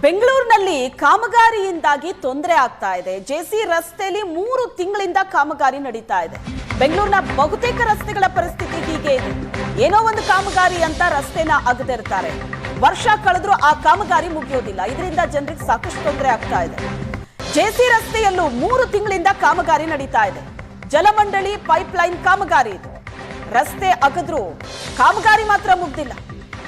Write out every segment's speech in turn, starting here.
ಬೆಂಗಳೂರಿನಲ್ಲಿ ಕಾಮಗಾರಿಯಿಂದಾಗಿ ತೊಂದರೆ ಆಗ್ತಾ ಇದೆ. ಜೆಸಿ ರಸ್ತೆಯಲ್ಲಿ 3 ತಿಂಗಳಿಂದ ಕಾಮಗಾರಿ ನಡೀತಾ ಇದೆ. ಬೆಂಗಳೂರಿನ ಬಹುತೇಕ ರಸ್ತೆಗಳ ಪರಿಸ್ಥಿತಿ ಹೀಗೆ ಇದೆ. ಏನೋ ಒಂದು ಕಾಮಗಾರಿ ಅಂತ ರಸ್ತೆನ ಅಗದಿರ್ತಾರೆ. ವರ್ಷ ಕಳೆದ್ರೂ ಆ ಕಾಮಗಾರಿ ಮುಗಿಯೋದಿಲ್ಲ. ಇದರಿಂದ ಜನರಿಗೆ ಸಾಕಷ್ಟು ತೊಂದರೆ ಆಗ್ತಾ ಇದೆ. ಜೆಸಿ ರಸ್ತೆಯಲ್ಲೂ 3 ತಿಂಗಳಿಂದ ಕಾಮಗಾರಿ ನಡೀತಾ ಇದೆ. ಜಲಮಂಡಳಿ ಪೈಪ್ಲೈನ್ ಕಾಮಗಾರಿ ಇದು. ರಸ್ತೆ ಅಗದ್ರೂ ಕಾಮಗಾರಿ ಮಾತ್ರ ಮುಗ್ದಿಲ್ಲ.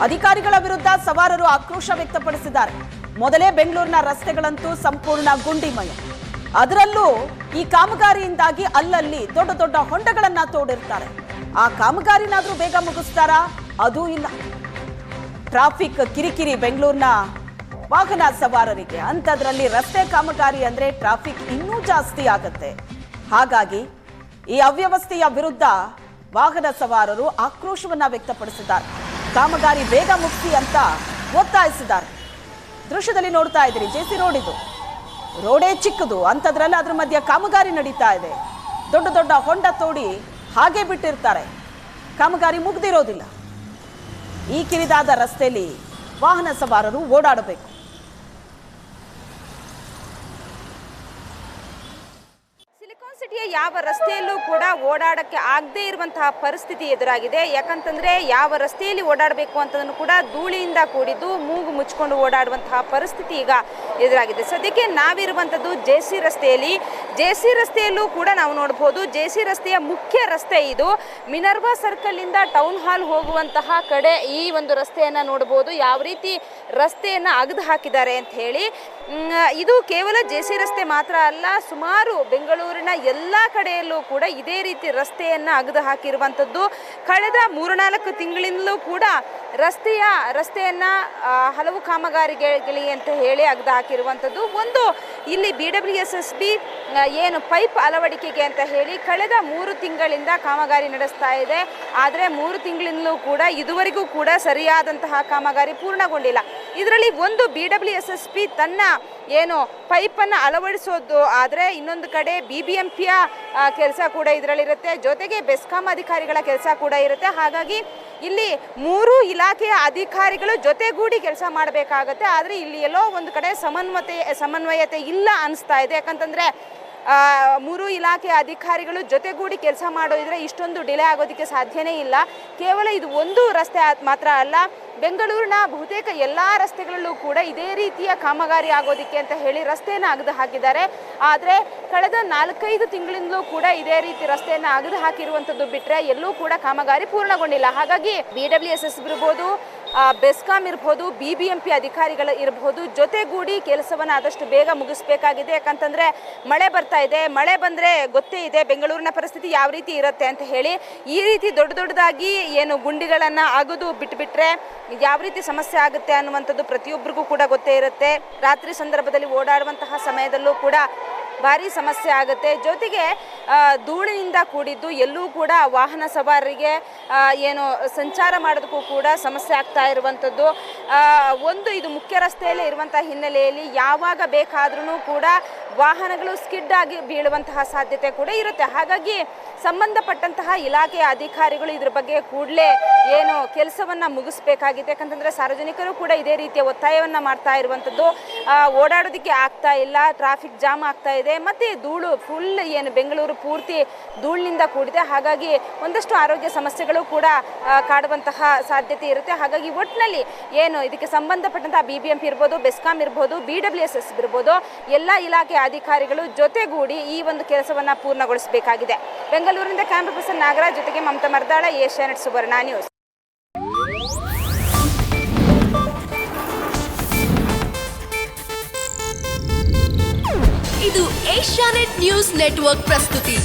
ಅಧಿಕಾರಿಗಳ ವಿರುದ್ಧ ಸವಾರರು ಆಕ್ರೋಶ ವ್ಯಕ್ತಪಡಿಸಿದ್ದಾರೆ. ಮೊದಲೇ ಬೆಂಗಳೂರಿನ ರಸ್ತೆಗಳಂತೂ ಸಂಪೂರ್ಣ ಗುಂಡಿಮಯ. ಅದರಲ್ಲೂ ಈ ಕಾಮಗಾರಿಯಿಂದಾಗಿ ಅಲ್ಲಲ್ಲಿ ದೊಡ್ಡ ದೊಡ್ಡ ಹೊಂಡಗಳನ್ನ ತೋಡಿರ್ತಾರೆ. ಆ ಕಾಮಗಾರಿನಾದ್ರೂ ಬೇಗ ಮುಗಿಸ್ತಾರಾ? ಅದೂ ಇಲ್ಲ. ಟ್ರಾಫಿಕ್ ಕಿರಿಕಿರಿ ಬೆಂಗಳೂರಿನ ವಾಹನ ಸವಾರರಿಗೆ. ಅಂಥದ್ರಲ್ಲಿ ರಸ್ತೆ ಕಾಮಗಾರಿ ಅಂದ್ರೆ ಟ್ರಾಫಿಕ್ ಇನ್ನೂ ಜಾಸ್ತಿ ಆಗುತ್ತೆ. ಹಾಗಾಗಿ ಈ ಅವ್ಯವಸ್ಥೆಯ ವಿರುದ್ಧ ವಾಹನ ಸವಾರರು ಆಕ್ರೋಶವನ್ನ ವ್ಯಕ್ತಪಡಿಸಿದ್ದಾರೆ. ಕಾಮಗಾರಿ ಬೇಗ ಮುಗಿಸಿ ಅಂತ ಒತ್ತಾಯಿಸಿದ್ದಾರೆ. ದೃಶ್ಯದಲ್ಲಿ ನೋಡ್ತಾ ಇದ್ದೀರಿ, ಜೆಸಿ ರೋಡ್ ಇದು. ರೋಡೇ ಚಿಕ್ಕದು, ಅಂಥದ್ರಲ್ಲಿ ಅದ್ರ ಮಧ್ಯೆ ಕಾಮಗಾರಿ ನಡೀತಾ ಇದೆ. ದೊಡ್ಡ ದೊಡ್ಡ ಹೊಂಡ ತೋಡಿ ಹಾಗೆ ಬಿಟ್ಟಿರ್ತಾರೆ. ಕಾಮಗಾರಿ ಮುಗ್ದಿರೋದಿಲ್ಲ. ಈ ಕಿರಿದಾದ ರಸ್ತೆಯಲ್ಲಿ ವಾಹನ ಸವಾರರು ಓಡಾಡಬೇಕು. ಸಿಟಿಯ ಯಾವ ರಸ್ತೆಯಲ್ಲೂ ಕೂಡ ಓಡಾಡಕ್ಕೆ ಆಗದೇ ಇರುವಂತಹ ಪರಿಸ್ಥಿತಿ ಎದುರಾಗಿದೆ. ಯಾಕಂತಂದ್ರೆ ಯಾವ ರಸ್ತೆಯಲ್ಲಿ ಓಡಾಡಬೇಕು ಅಂತದನ್ನು ಕೂಡ ಧೂಳಿಯಿಂದ ಕೂಡಿದ್ದು ಮೂಗು ಮುಚ್ಚಿಕೊಂಡು ಓಡಾಡುವಂತಹ ಪರಿಸ್ಥಿತಿ ಈಗ ಎದುರಾಗಿದೆ. ಸದ್ಯಕ್ಕೆ ನಾವಿರುವಂಥದ್ದು ಜೆಸಿ ರಸ್ತೆಯಲ್ಲಿ. ಜೆಸಿ ರಸ್ತೆಯಲ್ಲೂ ಕೂಡ ನಾವು ನೋಡಬಹುದು. ಜೆಸಿ ರಸ್ತೆಯ ಮುಖ್ಯ ರಸ್ತೆ ಇದು. ಮಿನರ್ವಾ ಸರ್ಕಲ್ ಇಂದ ಟೌನ್ ಹಾಲ್ ಹೋಗುವಂತಹ ಕಡೆ ಈ ಒಂದು ರಸ್ತೆಯನ್ನ ನೋಡಬಹುದು. ಯಾವ ರೀತಿ ರಸ್ತೆಯನ್ನ ಅಗೆದು ಹಾಕಿದ್ದಾರೆ ಅಂತ ಹೇಳಿ. ಇದು ಕೇವಲ ಜೆಸಿ ರಸ್ತೆ ಮಾತ್ರ ಅಲ್ಲ, ಸುಮಾರು ಬೆಂಗಳೂರಿನ ಎಲ್ಲ ಕಡೆಯಲ್ಲೂ ಕೂಡ ಇದೇ ರೀತಿ ರಸ್ತೆಯನ್ನು ಅಗೆದು ಹಾಕಿರುವಂಥದ್ದು. ಕಳೆದ 3-4 ತಿಂಗಳಿಂದಲೂ ಕೂಡ ರಸ್ತೆಯನ್ನು ಹಲವು ಕಾಮಗಾರಿಗಳಿಗೆ ಅಂತ ಹೇಳಿ ಅಗೆದು ಹಾಕಿರುವಂಥದ್ದು. ಒಂದು ಇಲ್ಲಿ BWSSB ಏನು ಪೈಪ್ ಅಳವಡಿಕೆಗೆ ಅಂತ ಹೇಳಿ ಕಳೆದ 3 ತಿಂಗಳಿಂದ ಕಾಮಗಾರಿ ನಡೆಸ್ತಾ ಇದೆ. ಆದರೆ 3 ತಿಂಗಳಿಂದಲೂ ಕೂಡ ಇದುವರೆಗೂ ಕೂಡ ಸರಿಯಾದಂತಹ ಕಾಮಗಾರಿ ಪೂರ್ಣಗೊಂಡಿಲ್ಲ. ಇದರಲ್ಲಿ ಒಂದು BWSSB ತನ್ನ ಏನು ಪೈಪನ್ನು ಅಳವಡಿಸೋದು ಆದರೆ ಇನ್ನೊಂದು ಕಡೆ BBMPಯ ಕೆಲಸ ಕೂಡ ಇದರಲ್ಲಿರುತ್ತೆ. ಜೊತೆಗೆ ಬೆಸ್ಕಾಂ ಅಧಿಕಾರಿಗಳ ಕೆಲಸ ಕೂಡ ಇರುತ್ತೆ. ಹಾಗಾಗಿ ಇಲ್ಲಿ 3 ಇಲಾಖೆಯ ಅಧಿಕಾರಿಗಳು ಜೊತೆಗೂಡಿ ಕೆಲಸ ಮಾಡಬೇಕಾಗತ್ತೆ. ಆದರೆ ಇಲ್ಲಿ ಎಲ್ಲೋ ಒಂದು ಕಡೆ ಸಮನ್ವಯತೆ ಇಲ್ಲ ಅನಿಸ್ತಾ ಇದೆ. ಯಾಕಂತಂದರೆ 3 ಇಲಾಖೆಯ ಅಧಿಕಾರಿಗಳು ಜೊತೆಗೂಡಿ ಕೆಲಸ ಮಾಡೋದಿದ್ರೆ ಇಷ್ಟೊಂದು ಡಿಲೇ ಆಗೋದಕ್ಕೆ ಸಾಧ್ಯನೇ ಇಲ್ಲ. ಕೇವಲ ಇದು ಒಂದು ರಸ್ತೆ ಮಾತ್ರ ಅಲ್ಲ, ಬೆಂಗಳೂರಿನ ಬಹುತೇಕ ಎಲ್ಲ ರಸ್ತೆಗಳಲ್ಲೂ ಕೂಡ ಇದೇ ರೀತಿಯ ಕಾಮಗಾರಿ ಆಗೋದಕ್ಕೆ ಅಂತ ಹೇಳಿ ರಸ್ತೆಯನ್ನು ಅಗೆದು ಹಾಕಿದ್ದಾರೆ. ಆದರೆ ಕಳೆದ 4-5 ತಿಂಗಳಿಂದಲೂ ಕೂಡ ಇದೇ ರೀತಿ ರಸ್ತೆಯನ್ನು ಅಗೆದು ಹಾಕಿರುವಂಥದ್ದು ಬಿಟ್ಟರೆ ಎಲ್ಲೂ ಕೂಡ ಕಾಮಗಾರಿ ಪೂರ್ಣಗೊಂಡಿಲ್ಲ. ಹಾಗಾಗಿ BWSSB ಇರ್ಬೋದು, ಬೆಸ್ಕಾಂ ಇರ್ಬೋದು, BBMP ಅಧಿಕಾರಿಗಳು ಇರಬಹುದು, ಜೊತೆಗೂಡಿ ಕೆಲಸವನ್ನು ಆದಷ್ಟು ಬೇಗ ಮುಗಿಸ್ಬೇಕಾಗಿದೆ. ಯಾಕಂತಂದರೆ ಮಳೆ ಬರ್ತಾ ಇದೆ. ಮಳೆ ಬಂದರೆ ಗೊತ್ತೇ ಇದೆ ಬೆಂಗಳೂರಿನ ಪರಿಸ್ಥಿತಿ ಯಾವ ರೀತಿ ಇರುತ್ತೆ ಅಂತ ಹೇಳಿ. ಈ ರೀತಿ ದೊಡ್ಡದಾಗಿ ಏನು ಗುಂಡಿಗಳನ್ನು ಅಗೆದು ಬಿಟ್ಬಿಟ್ರೆ ಯಾವ ರೀತಿ ಸಮಸ್ಯೆ ಆಗುತ್ತೆ ಅನ್ನುವಂಥದ್ದು ಪ್ರತಿಯೊಬ್ಬರಿಗೂ ಕೂಡ ಗೊತ್ತೇ ಇರುತ್ತೆ. ರಾತ್ರಿ ಸಂದರ್ಭದಲ್ಲಿ ಓಡಾಡುವಂತಹ ಸಮಯದಲ್ಲೂ ಕೂಡ ಭಾರಿ ಸಮಸ್ಯೆ ಆಗುತ್ತೆ. ಜೊತೆಗೆ ಧೂಳಿನಿಂದ ಕೂಡಿದ್ದು ಎಲ್ಲೂ ಕೂಡ ವಾಹನ ಸವಾರರಿಗೆ ಏನು ಸಂಚಾರ ಮಾಡೋದಕ್ಕೂ ಕೂಡ ಸಮಸ್ಯೆ ಆಗ್ತಾ ಇರುವಂಥದ್ದು. ಒಂದು ಇದು ಮುಖ್ಯ ರಸ್ತೆಯಲ್ಲೇ ಇರುವಂತಹ ಹಿನ್ನೆಲೆಯಲ್ಲಿ ಯಾವಾಗ ಬೇಕಾದ್ರೂ ಕೂಡ ವಾಹನಗಳು ಸ್ಕಿಡ್ ಆಗಿ ಬೀಳುವಂತಹ ಸಾಧ್ಯತೆ ಕೂಡ ಇರುತ್ತೆ. ಹಾಗಾಗಿ ಸಂಬಂಧಪಟ್ಟಂತಹ ಇಲಾಖೆಯ ಅಧಿಕಾರಿಗಳು ಇದ್ರ ಬಗ್ಗೆ ಕೂಡಲೇ ಏನು ಕೆಲಸವನ್ನು ಮುಗಿಸ್ಬೇಕಾಗಿದೆ. ಯಾಕಂತಂದರೆ ಸಾರ್ವಜನಿಕರು ಕೂಡ ಇದೇ ರೀತಿಯ ಒತ್ತಾಯವನ್ನು ಮಾಡ್ತಾ ಇರುವಂಥದ್ದು. ಓಡಾಡೋದಕ್ಕೆ ಆಗ್ತಾ ಇಲ್ಲ, ಟ್ರಾಫಿಕ್ ಜಾಮ್ ಆಗ್ತಾ ಇದೆ. ಮತ್ತು ಧೂಳು ಫುಲ್ ಏನು ಬೆಂಗಳೂರು ಪೂರ್ತಿ ಧೂಳಿನಿಂದ ಕೂಡಿದೆ. ಹಾಗಾಗಿ ಒಂದಷ್ಟು ಆರೋಗ್ಯ ಸಮಸ್ಯೆಗಳು ಕೂಡ ಕಾಡುವಂತಹ ಸಾಧ್ಯತೆ ಇರುತ್ತೆ. ಹಾಗಾಗಿ ಒಟ್ಟಿನಲ್ಲಿ ಏನು ಇದಕ್ಕೆ ಸಂಬಂಧಪಟ್ಟಂತಹ BBMP ಇರ್ಬೋದು, ಬೆಸ್ಕಾಂ ಇರ್ಬೋದು, BWSSB ಇರ್ಬೋದು, ಎಲ್ಲ ಇಲಾಖೆ ಅಧಿಕಾರಿಗಳು ಜೊತೆಗೂಡಿ ಈ ಒಂದು ಕೆಲಸವನ್ನು ಪೂರ್ಣಗೊಳಿಸಬೇಕಾಗಿದೆ. ಬೆಂಗಳೂರಿನಿಂದ ಕ್ಯಾಮ್ರಾ ಪರ್ಸನ್ ನಾಗರಾಜ್ ಜೊತೆಗೆ ಮಮತಾ ಮರ್ದಾಳ, ಏಷ್ಯಾನೆಟ್ ಸುವರ್ಣ ನ್ಯೂಸ್. ಇದು ಏಷ್ಯಾನೆಟ್ ನ್ಯೂಸ್ ನೆಟ್ವರ್ಕ್ ಪ್ರಸ್ತುತಿ.